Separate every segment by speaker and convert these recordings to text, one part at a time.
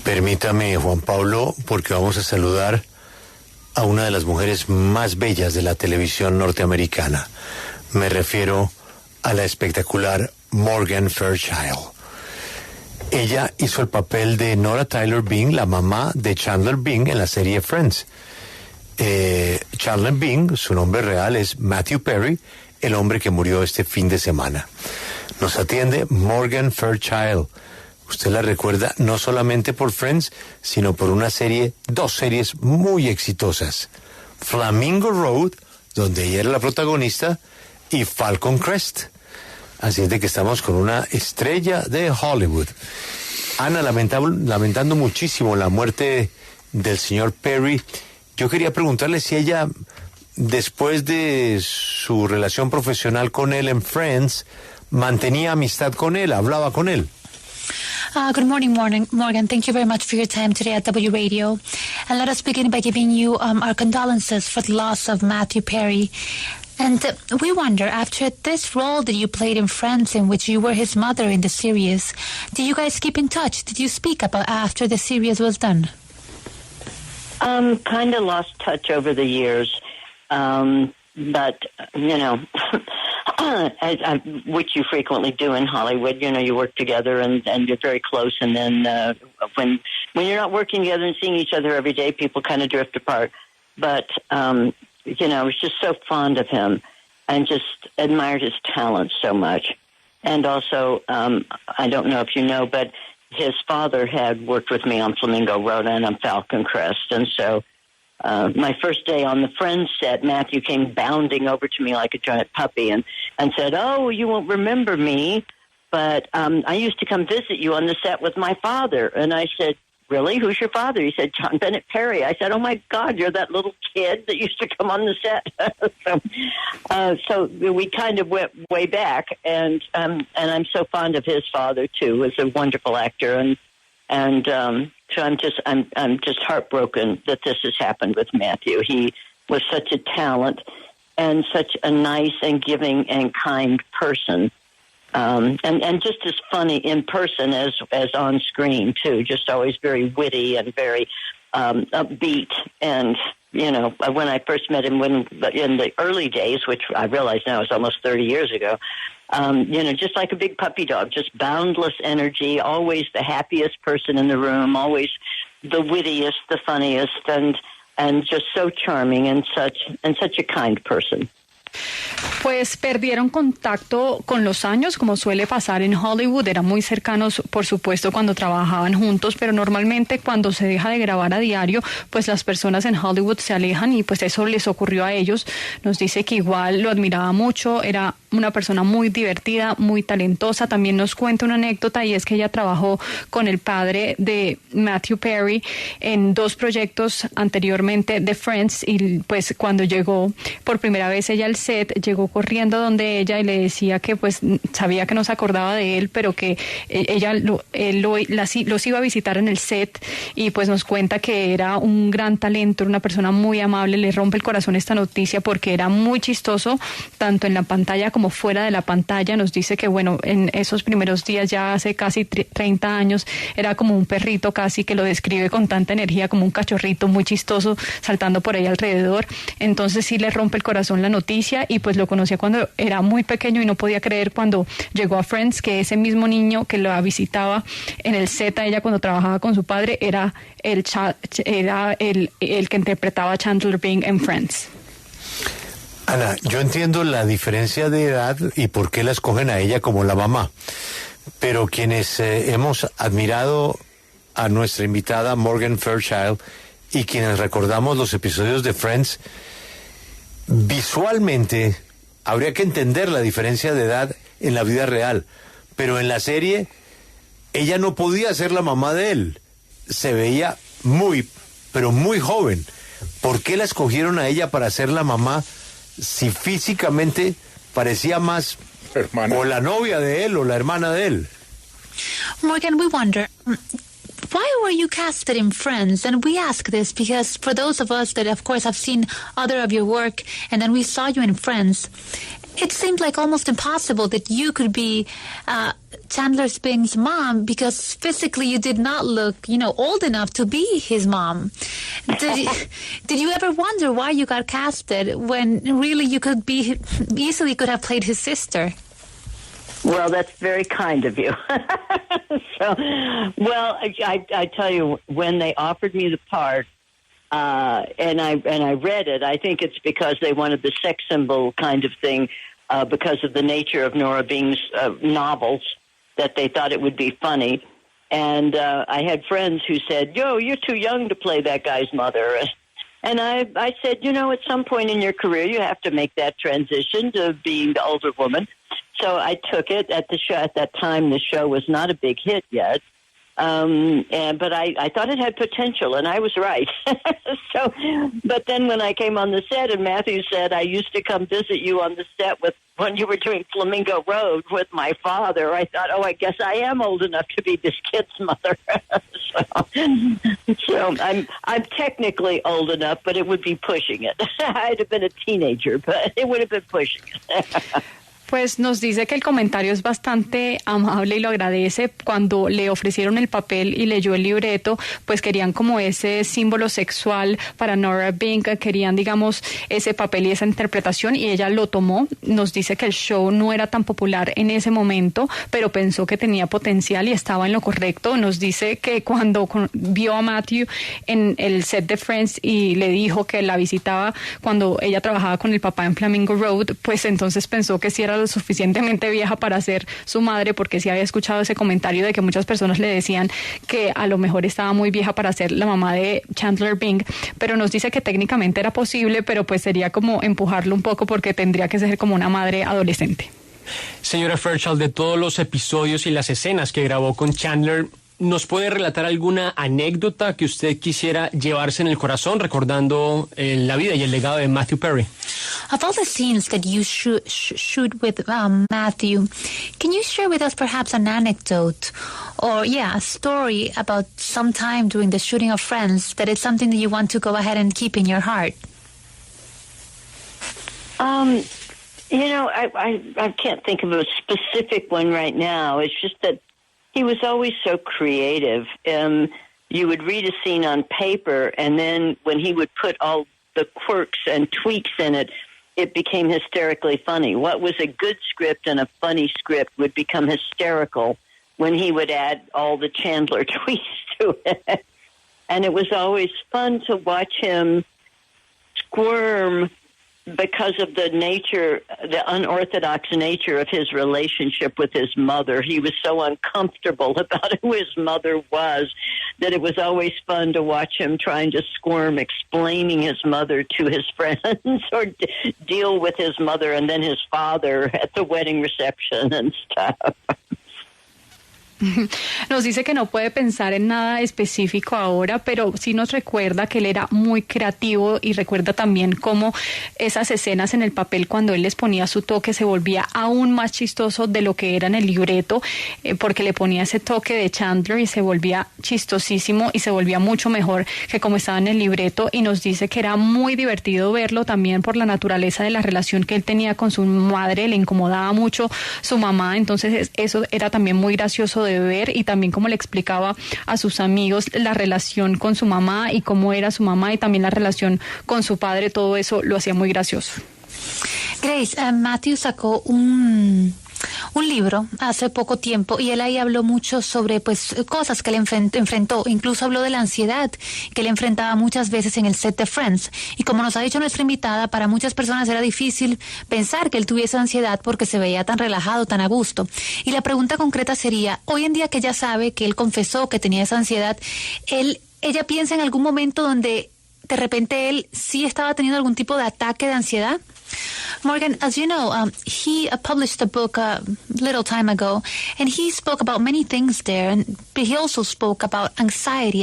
Speaker 1: Permítame, Juan Pablo, porque vamos a saludar a una de las mujeres más bellas de la televisión norteamericana. Me refiero a la espectacular Morgan Fairchild. Ella hizo el papel de Nora Tyler Bing, la mamá de Chandler Bing en la serie Friends. Chandler Bing, su nombre real es Matthew Perry, el hombre que murió este fin de semana. Nos atiende Morgan Fairchild. Usted la recuerda no solamente por Friends, sino por dos series muy exitosas. Flamingo Road, donde ella era la protagonista, y Falcon Crest. Así es de que estamos con una estrella de Hollywood. Ana, lamentando muchísimo la muerte del señor Perry, yo quería preguntarle si ella, después de su relación profesional con él en Friends, mantenía amistad con él, hablaba con él.
Speaker 2: Good morning, Morgan. Thank you very much for your time today at W Radio. And let us begin by giving you our condolences for the loss of Matthew Perry. And we wonder, after this role that you played in Friends, in which you were his mother in the series, did you guys keep in touch? Did you speak about after the series was done?
Speaker 3: Kind of lost touch over the years. But, you know, which you frequently do in Hollywood, you know, you work together and you're very close. And then when you're not working together and seeing each other every day, people kind of drift apart. But, you know, I was just so fond of him and just admired his talent so much. And also, I don't know if you know, but his father had worked with me on Flamingo Road and on Falcon Crest. And so my first day on the Friends set, Matthew came bounding over to me like a giant puppy and said, "Oh, you won't remember me, but I used to come visit you on the set with my father." And I said, "Really? Who's your father?" He said, "John Bennett Perry." I said, "Oh, my God, you're that little kid that used to come on the set." So we kind of went way back, and I'm so fond of his father, too. He was a wonderful actor, and so I'm just heartbroken that this has happened with Matthew. He was such a talent and such a nice and giving and kind person. And just as funny in person as on screen, too. Just always very witty and very upbeat. And, you know, when I first met him in the early days, which I realize now is almost 30 years ago, you know, just like a big puppy dog, just boundless energy, always the happiest person in the room, always the wittiest, the funniest, and just so charming and such a kind person.
Speaker 4: Pues perdieron contacto con los años, como suele pasar en Hollywood. Eran muy cercanos, por supuesto, cuando trabajaban juntos, pero normalmente cuando se deja de grabar a diario, pues las personas en Hollywood se alejan y pues eso les ocurrió a ellos. Nos dice que igual lo admiraba mucho, era una persona muy divertida, muy talentosa. También nos cuenta una anécdota y es que ella trabajó con el padre de Matthew Perry en 2 proyectos anteriormente de Friends y pues cuando llegó por primera vez ella al set, llegó corriendo donde ella y le decía que pues sabía que no se acordaba de él, pero que ella los iba a visitar en el set y pues nos cuenta que era un gran talento, una persona muy amable. Le rompe el corazón esta noticia porque era muy chistoso tanto en la pantalla como fuera de la pantalla. Nos dice que bueno, en esos primeros días, ya hace casi 30 años, era como un perrito casi, que lo describe con tanta energía, como un cachorrito muy chistoso saltando por ahí alrededor. Entonces sí le rompe el corazón la noticia y pues lo conocía cuando era muy pequeño y no podía creer cuando llegó a Friends que ese mismo niño que la visitaba en el set a ella cuando trabajaba con su padre era el que interpretaba a Chandler Bing en Friends.
Speaker 1: Ana, yo entiendo la diferencia de edad y por qué la escogen a ella como la mamá, pero quienes hemos admirado a nuestra invitada Morgan Fairchild y quienes recordamos los episodios de Friends, visualmente habría que entender la diferencia de edad en la vida real, pero en la serie ella no podía ser la mamá de él, se veía muy, pero muy joven. ¿Por qué la escogieron a ella para ser la mamá si físicamente parecía más hermana, o la novia de él o la hermana de él?
Speaker 2: Morgan, we wonder, why were you casted in Friends? And we ask this because for those of us that, of course, have seen other of your work, and then we saw you in Friends, It seemed like almost impossible that you could be Chandler Bing's mom because physically you did not look, old enough to be his mom. Did you ever wonder why you got casted when really you easily could have played his sister?
Speaker 3: Well, that's very kind of you. I tell you, when they offered me the part, and I read it, I think it's because they wanted the sex symbol kind of thing, because of the nature of Nora Bing's novels, that they thought it would be funny. And I had friends who said, you're too young to play that guy's mother. And I said, at some point in your career, you have to make that transition to being the older woman. So I took it at the show. At that time, the show was not a big hit yet. But I thought it had potential, and I was right. But then when I came on the set, and Matthew said, I used to come visit you on the set when you were doing Flamingo Road with my father, I thought, I guess I am old enough to be this kid's mother. so I'm technically old enough, but it would be pushing it. I'd have been a teenager, but it would have been pushing it.
Speaker 4: Pues nos dice que el comentario es bastante amable y lo agradece. Cuando le ofrecieron el papel y leyó el libreto, pues querían como ese símbolo sexual para Nora Bing, querían, digamos, ese papel y esa interpretación, y ella lo tomó. Nos dice que el show no era tan popular en ese momento, pero pensó que tenía potencial y estaba en lo correcto. Nos dice que cuando vio a Matthew en el set de Friends y le dijo que la visitaba cuando ella trabajaba con el papá en Flamingo Road, pues entonces pensó que sí era lo suficientemente vieja para ser su madre, porque sí había escuchado ese comentario de que muchas personas le decían que a lo mejor estaba muy vieja para ser la mamá de Chandler Bing, pero nos dice que técnicamente era posible, pero pues sería como empujarlo un poco porque tendría que ser como una madre adolescente.
Speaker 5: Señora Fairchild, de todos los episodios y las escenas que grabó con Chandler, ¿nos puede relatar alguna anécdota que usted quisiera llevarse en el corazón recordando la vida y el legado de Matthew Perry?
Speaker 2: Of all the scenes that you shoot with Matthew, can you share with us perhaps an anecdote or, a story about some time during the shooting of Friends that is something that you want to go ahead and keep in your heart?
Speaker 3: I can't think of a specific one right now. It's just that he was always so creative. You would read a scene on paper, and then when he would put all the quirks and tweaks in it, it became hysterically funny. What was a good script and a funny script would become hysterical when he would add all the Chandler tweaks to it. And it was always fun to watch him squirm because of the unorthodox nature of his relationship with his mother. He was so uncomfortable about who his mother was that it was always fun to watch him trying to squirm, explaining his mother to his friends or deal with his mother and then his father at the wedding reception and stuff.
Speaker 4: Nos dice que no puede pensar en nada específico ahora, pero sí nos recuerda que él era muy creativo y recuerda también cómo esas escenas en el papel, cuando él les ponía su toque, se volvía aún más chistoso de lo que era en el libreto, porque le ponía ese toque de Chandler y se volvía chistosísimo y se volvía mucho mejor que como estaba en el libreto. Y nos dice que era muy divertido verlo también por la naturaleza de la relación que él tenía con su madre, le incomodaba mucho su mamá, entonces eso era también muy gracioso de ver, y también como le explicaba a sus amigos la relación con su mamá y cómo era su mamá y también la relación con su padre, todo eso lo hacía muy gracioso.
Speaker 2: Grace, Matthew sacó un libro hace poco tiempo y él ahí habló mucho sobre cosas que él enfrentó, incluso habló de la ansiedad que él enfrentaba muchas veces en el set de Friends, y como nos ha dicho nuestra invitada, para muchas personas era difícil pensar que él tuviese ansiedad porque se veía tan relajado, tan a gusto. Y la pregunta concreta sería, hoy en día que ella sabe que él confesó que tenía esa ansiedad, ella piensa en algún momento donde de repente él sí estaba teniendo algún tipo de ataque de ansiedad. Morgan, as you know, he published a book a little time ago, and he spoke about many things there, but he also spoke about anxiety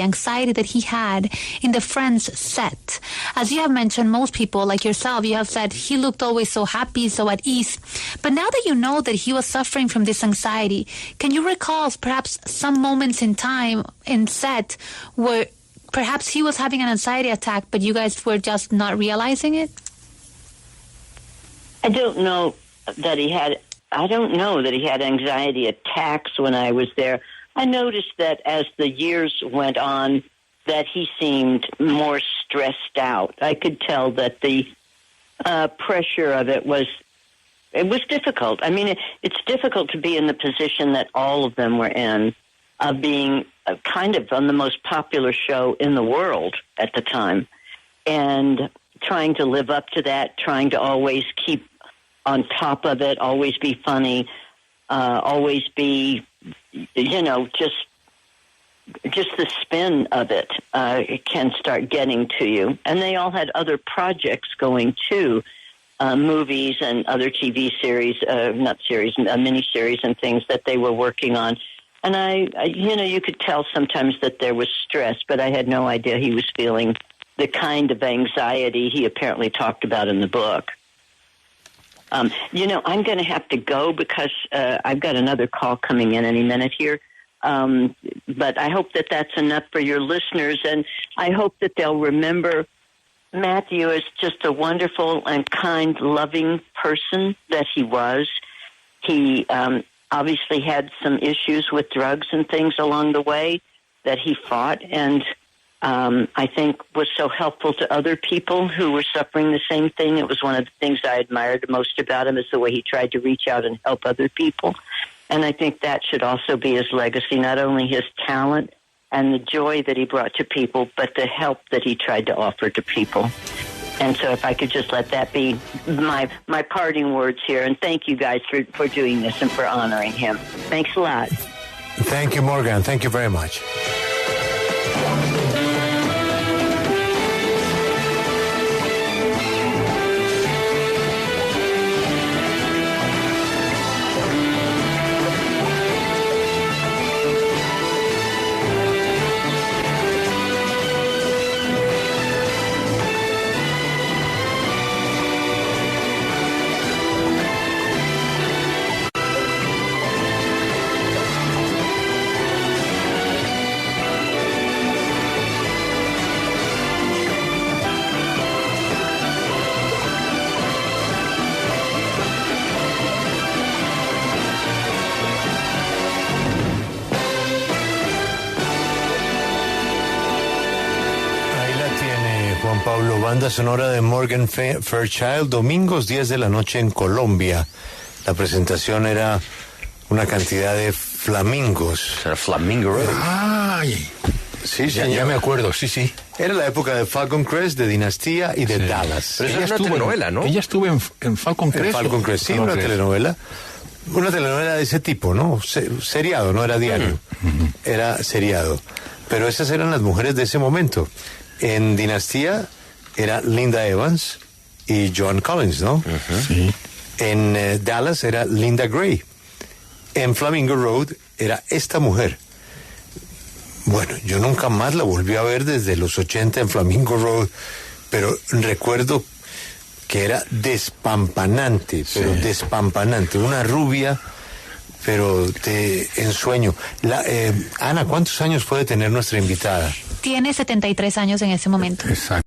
Speaker 2: that he had in the Friends set. As you have mentioned, most people, like yourself, you have said he looked always so happy, so at ease. But now that you know that he was suffering from this anxiety, can you recall perhaps some moments in time in set where perhaps he was having an anxiety attack, but you guys were just not realizing it?
Speaker 3: I don't know that he had, I don't know that he had anxiety attacks when I was there. I noticed that as the years went on, that he seemed more stressed out. I could tell that the pressure of it was difficult. I mean, it's difficult to be in the position that all of them were in, of being kind of on the most popular show in the world at the time, and trying to live up to that, trying to always keep on top of it, always be funny, always be, just the spin of it can start getting to you. And they all had other projects going too, movies and other TV series, miniseries and things that they were working on. And I you could tell sometimes that there was stress, but I had no idea he was feeling the kind of anxiety he apparently talked about in the book. I'm going to have to go because I've got another call coming in any minute here. But I hope that that's enough for your listeners, and I hope that they'll remember Matthew as just a wonderful and kind, loving person that he was. He obviously had some issues with drugs and things along the way that he fought, and I think was so helpful to other people who were suffering the same thing. It was one of the things I admired most about him, is the way he tried to reach out and help other people. And I think that should also be his legacy, not only his talent and the joy that he brought to people, but the help that he tried to offer to people. And so if I could just let that be my parting words here. And thank you guys for doing this and for honoring him. Thanks a lot.
Speaker 1: Thank you, Morgan. Thank you very much. Banda sonora de Morgan Fairchild, domingos 10 de la noche en Colombia. La presentación era una cantidad de flamingos.
Speaker 6: Era Flamingo Road.
Speaker 1: ¡Ay! Sí,
Speaker 6: ya me acuerdo, sí.
Speaker 1: Era la época de Falcon Crest, de Dinastía y de Dallas.
Speaker 6: Pero ella estuvo telenovela, ¿no?
Speaker 7: Ella estuvo en Falcon Crest.
Speaker 1: En Falcon Crest, sí, una telenovela. Una telenovela de ese tipo, ¿no? Seriado, no era diario. Era seriado. Pero esas eran las mujeres de ese momento. En Dinastía era Linda Evans y Joan Collins, ¿no?
Speaker 7: Sí.
Speaker 1: En Dallas era Linda Gray. En Flamingo Road era esta mujer. Bueno, yo nunca más la volví a ver desde los 80 en Flamingo Road, pero recuerdo que era despampanante, pero despampanante. Una rubia, pero de ensueño. Ana, ¿cuántos años puede tener nuestra invitada?
Speaker 2: Tiene 73 años en ese momento.
Speaker 7: Exacto.